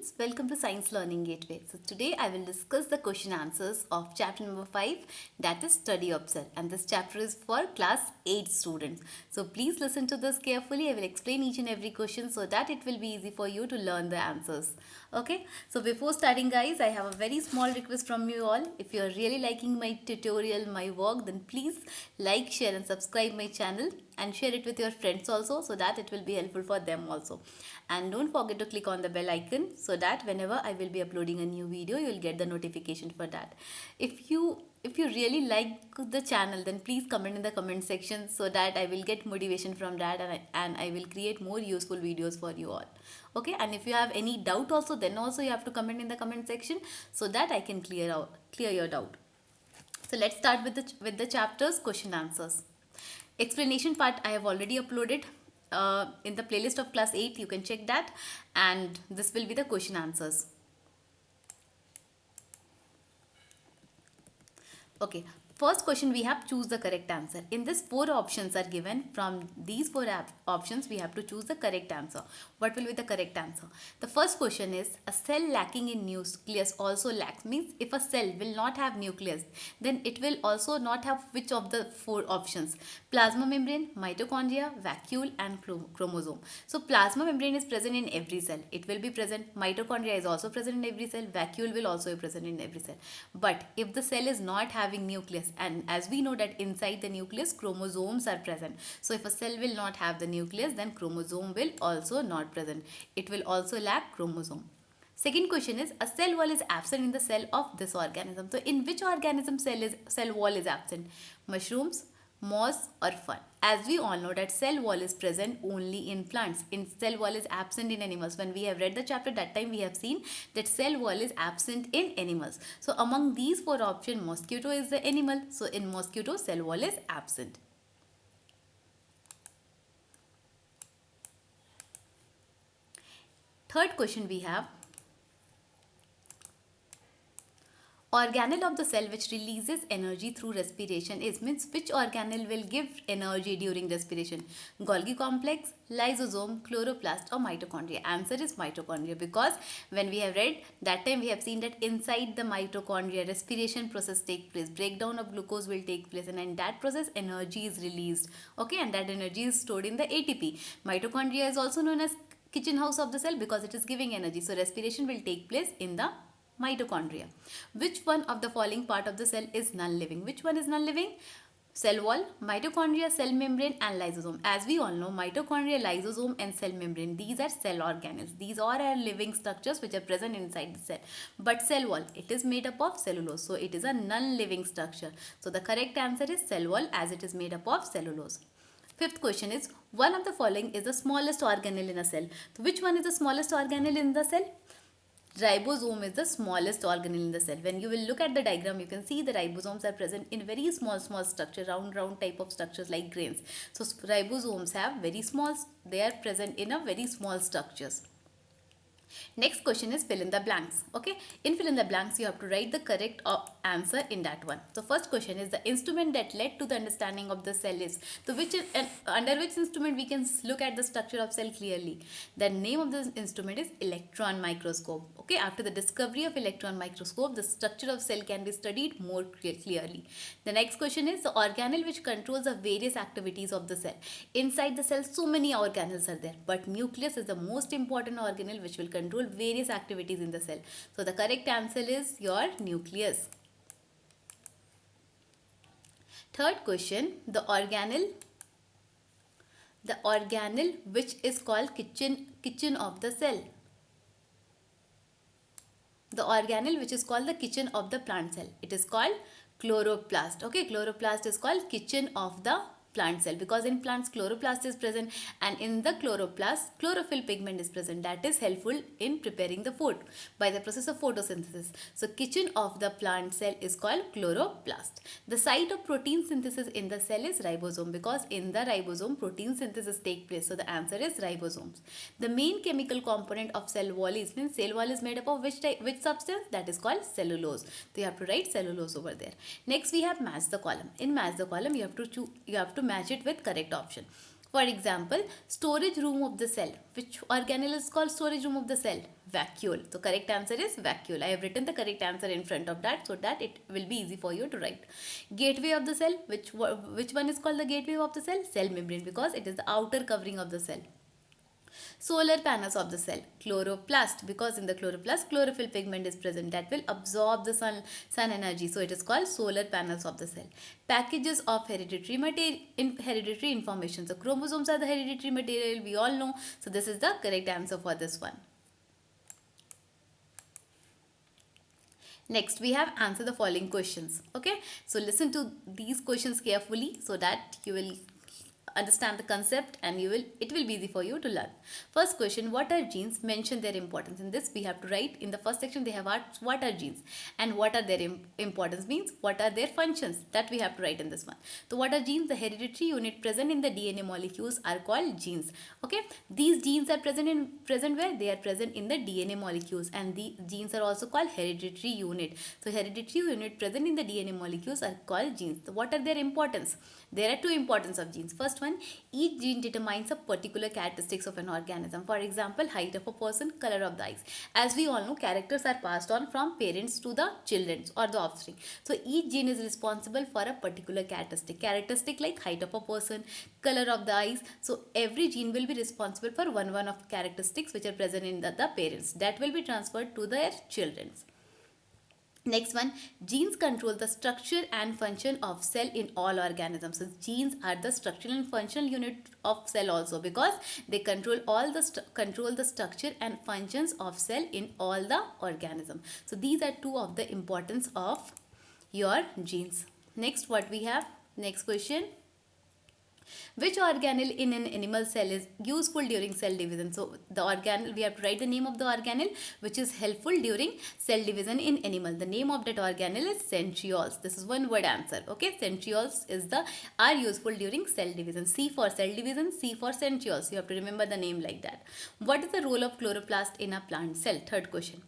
students, welcome to Science Learning Gateway. So today I will discuss the question answers of chapter number 5, that is study of cell, and this chapter is for class 8 students. So please listen to this carefully. I will explain each and every question so that it will be easy for you to learn the answers. Okay, so before starting guys, I have a very small request from you all. If you are really liking my tutorial, my work, then please like, share and subscribe my channel and share it with your friends also, so that it will be helpful for them also. And don't forget to click on the bell icon so that whenever I will be uploading a new video, you will get the notification for that. If you really like the channel, then please comment in the comment section so that I will get motivation from that, and I will create more useful videos for you all. Okay, and if you have any doubt also, then also you have to comment in the comment section so that I can clear your doubt. So let's start with the chapters question answers. Explanation part I have already uploaded in the playlist of class 8. You can check that, and this will be the question answers. Okay, first question we have choose the correct answer. In this, 4 options are given. From these 4 options, we have to choose the correct answer. What will be the correct answer? The first question is a cell lacking in nucleus also lacks. Means if a cell will not have nucleus, then it will also not have which of the 4 options? Plasma membrane, mitochondria, vacuole and chromosome. So plasma membrane is present in every cell. It will be present. Mitochondria is also present in every cell. Vacuole will also be present in every cell. But if the cell is not having nucleus, and as we know that inside the nucleus chromosomes are present, so if a cell will not have the nucleus, then chromosome will also not present. It will also lack chromosome. Second question is a cell wall is absent in the cell of this organism. So in which organism cell wall is absent? Mushrooms, moss or fern. As we all know that cell wall is present only in plants. In cell wall is absent in animals. When we have read the chapter, that time we have seen that cell wall is absent in animals. So among these 4 options, mosquito is the animal. So in mosquito, cell wall is absent. Third question we have, organelle of the cell which releases energy through respiration is, means which organelle will give energy during respiration? Golgi complex, lysosome, chloroplast or mitochondria? Answer is mitochondria, because when we have read that time we have seen that inside the mitochondria respiration process take place, breakdown of glucose will take place, and in that process energy is released. Okay, and that energy is stored in the ATP. Mitochondria is also known as kitchen house of the cell because it is giving energy. So respiration will take place in the mitochondria. Which one of the following part of the cell is non-living? Which one is non-living? Cell wall, mitochondria, cell membrane and lysosome. As we all know, mitochondria, lysosome and cell membrane, these are cell organelles. These are our living structures which are present inside the cell. But cell wall, it is made up of cellulose. So it is a non-living structure. So the correct answer is cell wall, as it is made up of cellulose. Fifth question is, one of the following is the smallest organelle in a cell. So which one is the smallest organelle in the cell? Ribosome is the smallest organelle in the cell. When you will look at the diagram, you can see the ribosomes are present in very small structure, round type of structures like grains. So ribosomes have very small, they are present in a very small structures. Next question is fill in the blanks. Okay, in fill in the blanks you have to write the correct answer in that one. So first question is the instrument that led to the understanding of the cell is. So under which instrument we can look at the structure of cell clearly? The name of this instrument is electron microscope. Okay, after the discovery of electron microscope, the structure of cell can be studied more clearly. The next question is the organelle which controls the various activities of the cell. Inside the cell so many organelles are there, but nucleus is the most important organelle which will control various activities in the cell. So the correct answer is your nucleus. Third question, the organelle which is called kitchen of the cell. The organelle which is called the kitchen of the plant cell, it is called chloroplast. Okay, chloroplast is called kitchen of the plant cell because in plants chloroplast is present, and in the chloroplast chlorophyll pigment is present, that is helpful in preparing the food by the process of photosynthesis. So kitchen of the plant cell is called chloroplast. The site of protein synthesis in the cell is ribosome because in the ribosome protein synthesis take place. So the answer is ribosomes. The main chemical component of cell wall is, means cell wall is made up of which substance? That is called cellulose. So you have to write cellulose over there. Next we have match the column. In match the column you have to match it with correct option. For example, storage room of the cell. Which organelle is called storage room of the cell? Vacuole. So correct answer is vacuole. I have written the correct answer in front of that so that it will be easy for you to write. Gateway of the cell. Which one is called the gateway of the cell? Cell membrane, because it is the outer covering of the cell. Solar panels of the cell. Chloroplast, because in the chloroplast chlorophyll pigment is present that will absorb the sun energy, so it is called solar panels of the cell. Packages of hereditary information. So chromosomes are the hereditary material, we all know, so this is the correct answer for this one. Next, we have answer the following questions. Okay, so listen to these questions carefully so that you will understand the concept and it will be easy for you to learn. First question, what are genes? Mention their importance. In this we have to write, in the first section they have asked what are genes and what are their importance, means what are their functions, that we have to write in this one. So what are genes? The hereditary unit present in the DNA molecules are called genes. Okay, these genes are present where? They are present in the DNA molecules, and the genes are also called hereditary unit. So hereditary unit present in the DNA molecules are called genes. So what are their importance? There are two importance of genes. First one, each gene determines a particular characteristics of an organism. For example, height of a person, color of the eyes. As we all know, characters are passed on from parents to the children or the offspring. So each gene is responsible for a particular characteristic like height of a person, color of the eyes. So every gene will be responsible for one of characteristics which are present in the parents, that will be transferred to their children. Next one, genes control the structure and function of cell in all organisms. So genes are the structural and functional unit of cell also, because they control all the structure and functions of cell in all the organism. So these are two of the importance of your genes. Next, what we have? Next question. Which organelle in an animal cell is useful during cell division? So the organelle, we have to write the name of the organelle which is helpful during cell division in animal. The name of that organelle is centrioles. This is one word answer. Okay, centrioles are useful during cell division. C for cell division, C for centrioles. You have to remember the name like that. What is the role of chloroplast in a plant cell? Third question.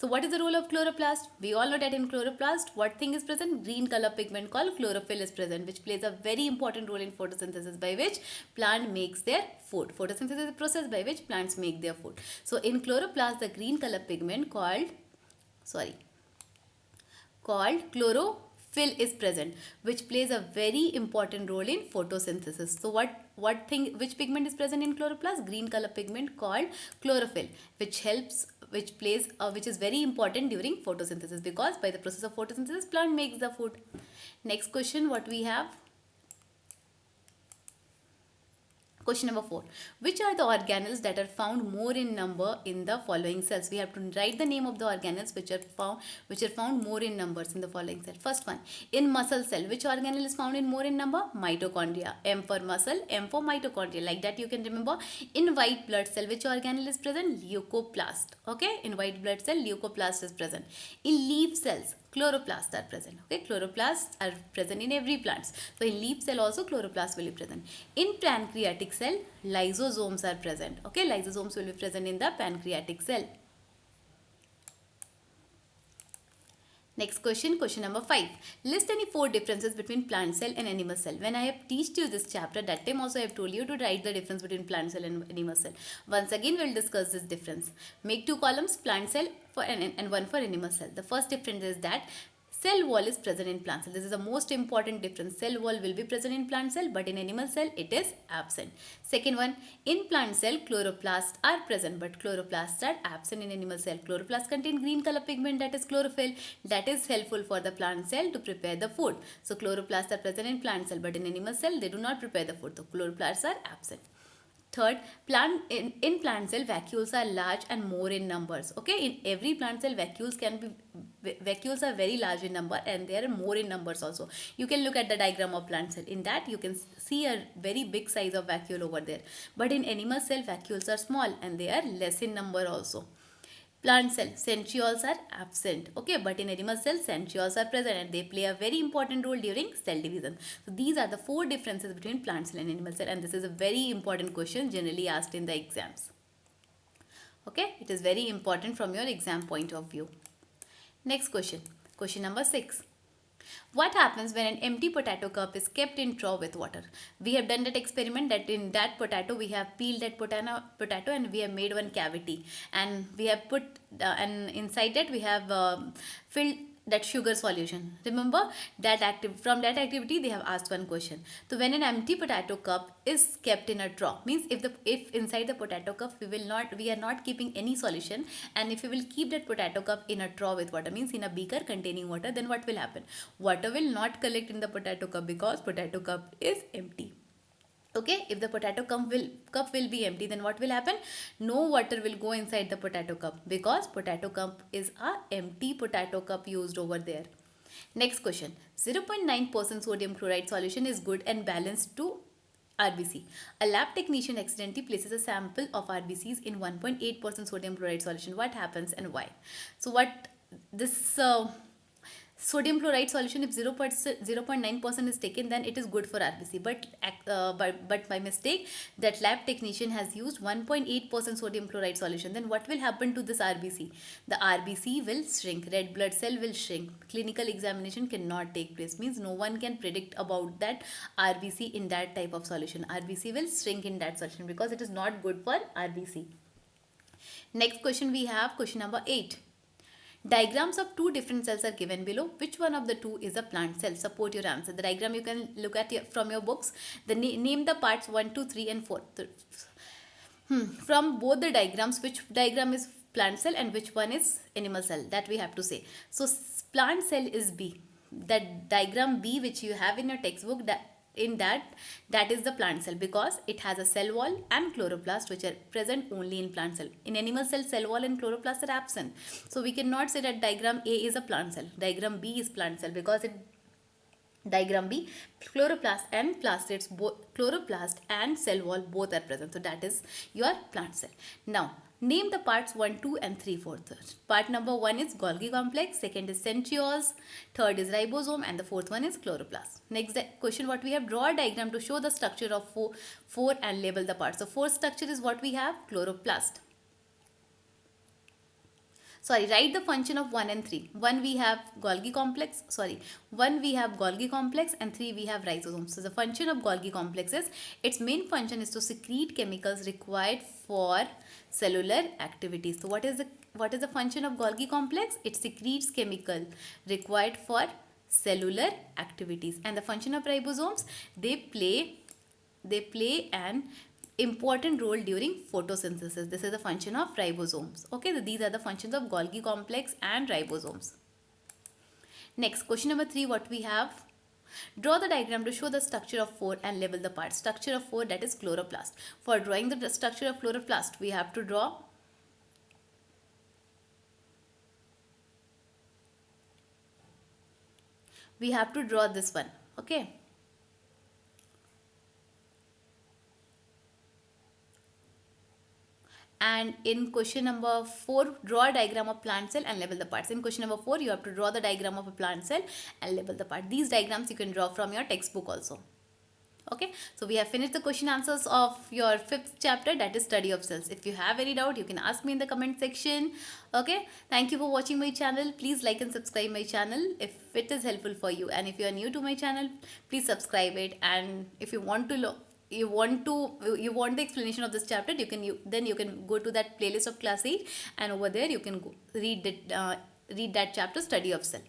So what is the role of chloroplast? We all know that in chloroplast, what thing is present? Green color pigment called chlorophyll is present, which plays a very important role in photosynthesis, by which plant makes their food. Photosynthesis is a process by which plants make their food. So in chloroplast, the green color pigment called chlorophyll is present, which plays a very important role in photosynthesis. So which pigment is present in chloroplast? Green color pigment called chlorophyll, which is very important during photosynthesis, because by the process of photosynthesis plant makes the food. Next question, what we have? Question number 4. Which are the organelles that are found more in number in the following cells? We have to write the name of the organelles which are found more in numbers in the following cell. First one, in muscle cell, which organelle is found in more in number? Mitochondria. M for muscle, M for mitochondria. Like that you can remember. In white blood cell, which organelle is present? Leucoplast. Okay, in white blood cell, leucoplast is present. In leaf cells, chloroplasts are present. Okay, chloroplasts are present in every plant. So in leaf cell also chloroplasts will be present. In pancreatic cell, lysosomes are present. Okay, lysosomes will be present in the pancreatic cell. Next question, question number 5. List any 4 differences between plant cell and animal cell. When I have taught you this chapter, that time also I have told you to write the difference between plant cell and animal cell. Once again, we will discuss this difference. Make 2 columns, plant cell and 1 for animal cell. The first difference is that cell wall is present in plant cell. This is the most important difference. Cell wall will be present in plant cell, but in animal cell it is absent. Second one, in plant cell chloroplasts are present, but chloroplasts are absent in animal cell. Chloroplasts contain green color pigment, that is chlorophyll, that is helpful for the plant cell to prepare the food. So chloroplasts are present in plant cell, but in animal cell they do not prepare the food. So chloroplasts are absent. Third, in plant cell vacuoles are large and more in numbers. Okay, in every plant cell vacuoles are very large in number, and they are more in numbers also. You can look at the diagram of plant cell. In that you can see a very big size of vacuole over there. But in animal cell vacuoles are small and they are less in number also. Plant cell, centrioles are absent. Okay, but in animal cell, centrioles are present and they play a very important role during cell division. So these are the 4 differences between plant cell and animal cell, and this is a very important question generally asked in the exams. Okay, it is very important from your exam point of view. Next question, question number 6. What happens when an empty potato cup is kept in straw with water? We have done that experiment that in that potato we have peeled that potato and we have made one cavity, and we have put and inside that we have filled that sugar solution. Remember that from that activity they have asked one question. So when an empty potato cup is kept in a straw, means if inside the potato cup we are not keeping any solution, and if we will keep that potato cup in a straw with water, means in a beaker containing water, then what will happen? Water will not collect in the potato cup because potato cup is empty. Okay, if the potato cup will be empty, then what will happen? No water will go inside the potato cup because potato cup is a empty potato cup used over there. Next question. 0.9% sodium chloride solution is good and balanced to RBC. A lab technician accidentally places a sample of RBCs in 1.8% sodium chloride solution. What happens and why? So what this sodium chloride solution, if 0.9% is taken, then it is good for RBC, but by mistake that lab technician has used 1.8% sodium chloride solution, then what will happen to this RBC? The RBC will shrink, red blood cell will shrink, clinical examination cannot take place, means no one can predict about that RBC in that type of solution. RBC will shrink in that solution because it is not good for RBC. Next question we have, question number 8. Diagrams of two different cells are given below. Which one of the two is a plant cell? Support your answer. The diagram you can look at from your books. Name the parts 1, 2, 3 and 4. From both the diagrams, which diagram is plant cell and which one is animal cell? That we have to say. So plant cell is B. That diagram B which you have in your textbook, that is the plant cell because it has a cell wall and chloroplast which are present only in plant cell. In animal cell wall and chloroplast are absent. So we cannot say that diagram A is a plant cell. Diagram B is plant cell because diagram B, chloroplast and plastids, chloroplast and cell wall both are present. So that is your plant cell. Now name the parts 1, 2 and 3, 4. Part number 1 is Golgi complex, second is centrioles, third is ribosome and the fourth one is chloroplast. Next question, what we have, draw a diagram to show the structure of 4 and label the parts. So fourth structure is what we have, chloroplast. Write the function of 1 and 3. 1 we have Golgi complex, 1 we have Golgi complex and 3 we have rhizomes. So the function of Golgi complex is, its main function is to secrete chemicals required for cellular activities. So what is the function of Golgi complex? It secretes chemical required for cellular activities. And the function of ribosomes, they play an important role during photosynthesis. This is the function of ribosomes. Okay, so these are the functions of Golgi complex and ribosomes. Next, question number 3, what we have? Draw the diagram to show the structure of 4 and label the parts. Structure of 4, that is chloroplast. For drawing the structure of chloroplast, we have to draw this one. Okay. And in question number 4, draw a diagram of plant cell and label the parts. In question number 4, you have to draw the diagram of a plant cell and label the part. These diagrams you can draw from your textbook also. Okay, so we have finished the question answers of your 5th chapter, that is study of cells. If you have any doubt, you can ask me in the comment section. Okay, thank you for watching my channel. Please like and subscribe my channel if it is helpful for you. And if you are new to my channel, please subscribe it. And if you want to you want the explanation of this chapter, you can go to that playlist of class 8, and over there you can go read that chapter, study of cell.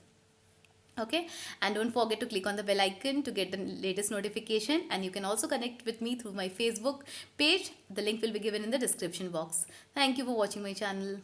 Okay, and don't forget to click on the bell icon to get the latest notification, and you can also connect with me through my Facebook page. The link will be given in the description box. Thank you for watching my channel.